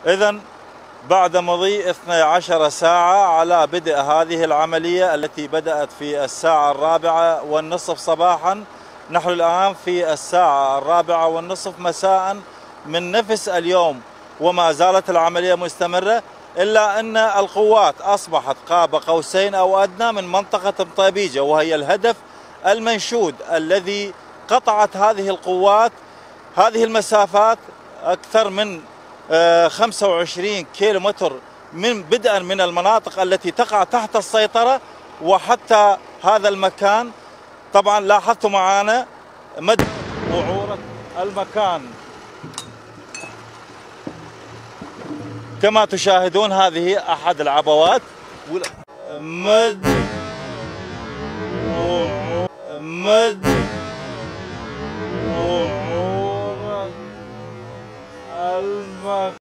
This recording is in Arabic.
إذن بعد مضي 12 ساعة على بدء هذه العملية التي بدأت في الساعة 4:30 صباحا، نحن الآن في الساعة 4:30 مساء من نفس اليوم، وما زالت العملية مستمرة، إلا أن القوات أصبحت قاب قوسين أو أدنى من منطقة مطيبيجة، وهي الهدف المنشود الذي قطعت هذه القوات هذه المسافات أكثر من 25 كيلومتر بدءا من المناطق التي تقع تحت السيطرة وحتى هذا المكان. طبعا لاحظتوا معنا مدى وعورة المكان كما تشاهدون. هذه أحد العبوات مد وعورة المكان.